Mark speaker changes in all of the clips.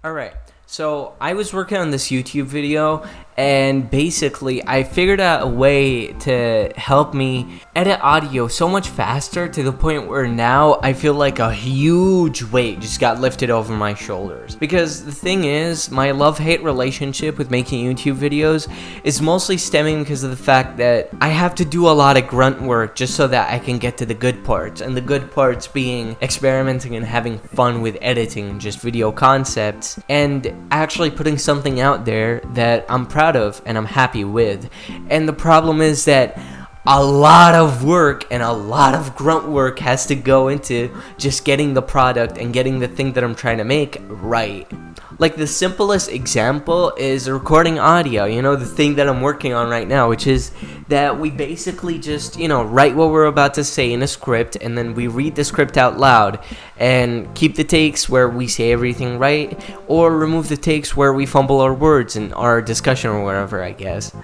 Speaker 1: Alright, so I was working on this YouTube video, and basically I figured out a way to help me edit audio so much faster to the point where now I feel like a huge weight just got lifted over my shoulders. Because the thing is, my love-hate relationship with making YouTube videos is mostly stemming because of the fact that I have to do a lot of grunt work just so that I can get to the good parts, and the good parts being experimenting and having fun with editing just video concepts, and actually putting something out there that I'm proud of and I'm happy with. And the problem is that a lot of work and a lot of grunt work has to go into just getting the product and getting the thing that I'm trying to make right. Like, the simplest example is recording audio, the thing that I'm working on right now, which is that we basically just, write what we're about to say in a script, and then we read the script out loud, and keep the takes where we say everything right, or remove the takes where we fumble our words in our discussion or whatever, I guess.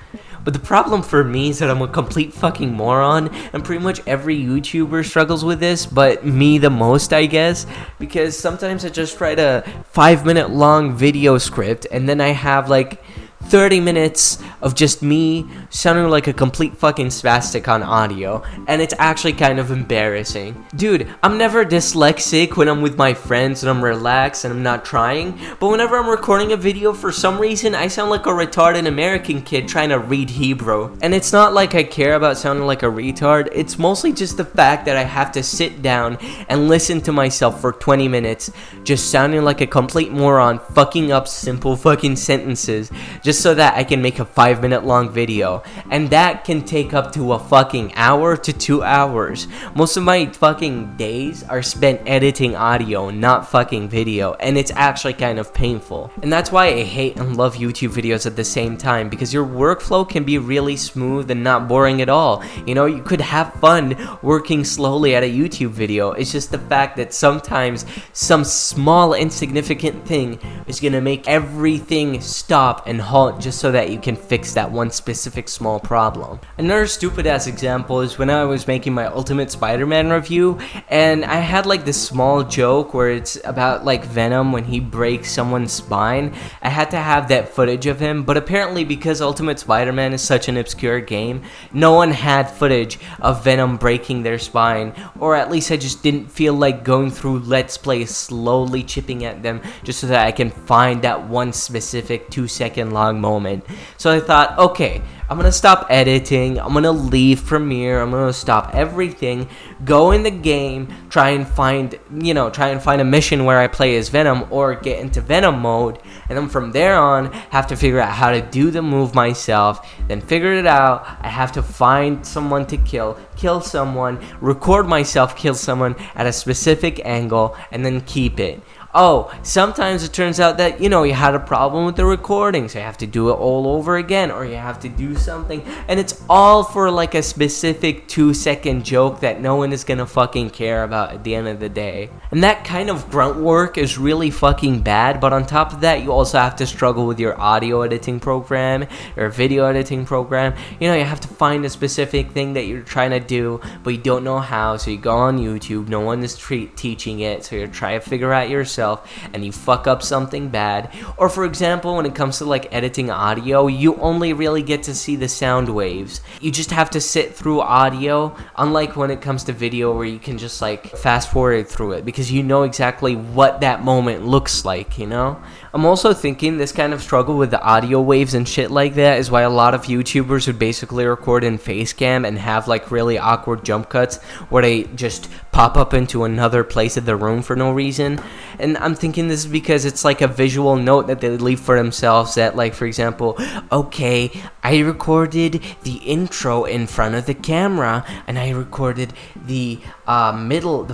Speaker 1: But the problem for me is that I'm a complete fucking moron, and pretty much every YouTuber struggles with this, but me the most, I guess, because sometimes I just write a 5-minute long video script, and then I have like 30 minutes of just me sounding like a complete fucking spastic on audio, and it's actually kind of embarrassing. Dude, I'm never dyslexic when I'm with my friends and I'm relaxed and I'm not trying, but whenever I'm recording a video, for some reason, I sound like a retarded American kid trying to read Hebrew. And it's not like I care about sounding like a retard, it's mostly just the fact that I have to sit down and listen to myself for 20 minutes, just sounding like a complete moron, fucking up simple fucking sentences, just so that I can make a 5-minute long video, and that can take up to a fucking hour to 2 hours. Most of my fucking days are spent editing audio, not fucking video, and it's actually kind of painful. And that's why I hate and love YouTube videos at the same time, because your workflow can be really smooth and not boring at all. You could have fun working slowly at a YouTube video. It's just the fact that sometimes some small insignificant thing is gonna make everything stop and halt just so that you can fix that one specific small problem. Another stupid ass example is when I was making my Ultimate Spider-Man review, and I had like this small joke where it's about like Venom when he breaks someone's spine. I had to have that footage of him, but apparently because Ultimate Spider-Man is such an obscure game, no one had footage of Venom breaking their spine, or at least I just didn't feel like going through Let's Play slowly chipping at them just so that I can find that one specific 2-second long moment. So I thought, okay, I'm gonna stop editing, I'm gonna leave Premiere, I'm gonna stop everything, go in the game, try and find a mission where I play as Venom or get into Venom mode, and then from there on have to figure out how to do the move myself. Then figure it out, I have to find someone to kill someone, record myself kill someone at a specific angle, and then keep it. Oh, sometimes it turns out that, you had a problem with the recording, so you have to do it all over again, or you have to do something, and it's all for like a specific 2-second joke that no one is gonna fucking care about at the end of the day. And that kind of grunt work is really fucking bad, but on top of that, you also have to struggle with your audio editing program, or video editing program. You have to find a specific thing that you're trying to do, but you don't know how, so you go on YouTube, no one is teaching it, so you're trying to figure out yourself, and you fuck up something bad. Or for example, when it comes to like editing audio, you only really get to see the sound waves. You just have to sit through audio, unlike when it comes to video where you can just like fast forward through it because you know exactly what that moment looks like, I'm also thinking this kind of struggle with the audio waves and shit like that is why a lot of YouTubers would basically record in Facecam and have like really awkward jump cuts where they just pop up into another place of the room for no reason. And I'm thinking this is because it's like a visual note that they leave for themselves that, like, for example, okay, I recorded the intro in front of the camera, and I recorded the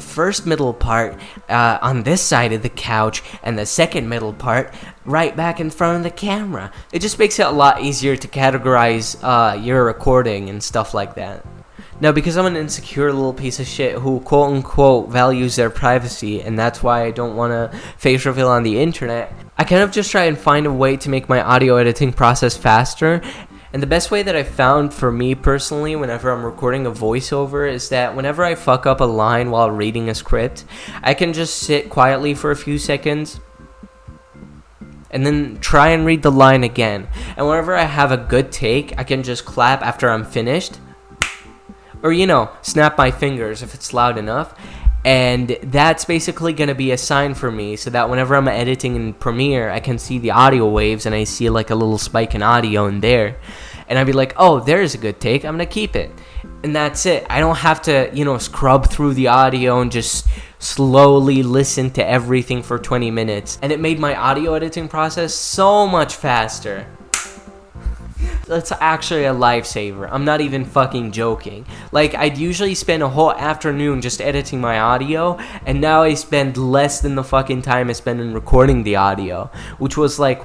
Speaker 1: first middle part on this side of the couch, and the second middle part right back in front of the camera. It just makes it a lot easier to categorize your recording and stuff like that. Now, because I'm an insecure little piece of shit who quote-unquote values their privacy, and that's why I don't want to face reveal on the internet, I kind of just try and find a way to make my audio editing process faster, And the best way that I found for me personally whenever I'm recording a voiceover is that whenever I fuck up a line while reading a script, I can just sit quietly for a few seconds and then try and read the line again. And whenever I have a good take, I can just clap after I'm finished. Or, snap my fingers if it's loud enough. And that's basically going to be a sign for me so that whenever I'm editing in Premiere, I can see the audio waves and I see like a little spike in audio in there. And I'd be like, oh, there's a good take. I'm going to keep it. And that's it. I don't have to, scrub through the audio and just slowly listen to everything for 20 minutes. And it made my audio editing process so much faster. That's actually a lifesaver. I'm not even fucking joking. Like, I'd usually spend a whole afternoon just editing my audio, and now I spend less than the fucking time I spend in recording the audio, which was like,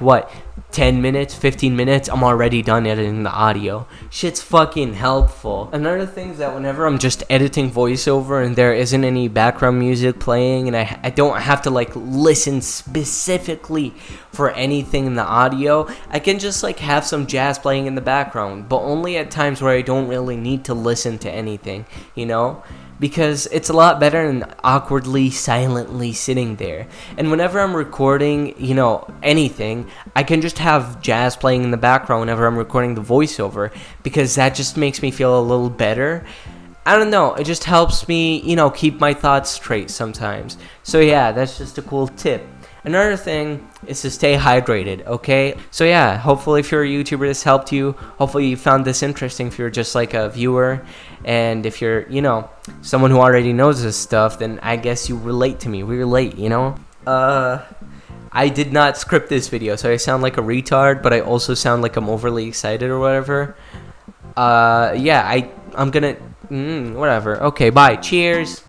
Speaker 1: 10 minutes, 15 minutes, I'm already done editing the audio. Shit's fucking helpful. Another thing is that whenever I'm just editing voiceover and there isn't any background music playing and I don't have to listen specifically for anything in the audio, I can just have some jazz playing in the background, but only at times where I don't really need to listen to anything, because it's a lot better than awkwardly, silently sitting there. And whenever I'm recording, anything, I can just have jazz playing in the background whenever I'm recording the voiceover, because that just makes me feel a little better. I don't know, it just helps me, keep my thoughts straight sometimes. So yeah, that's just a cool tip. Another thing is to stay hydrated, okay? So yeah, hopefully if you're a YouTuber, this helped you. Hopefully you found this interesting if you're just like a viewer. And if you're, someone who already knows this stuff, then I guess you relate to me. We relate, I did not script this video, so I sound like a retard, but I also sound like I'm overly excited or whatever. Yeah, I'm gonna, whatever. Okay, bye. Cheers.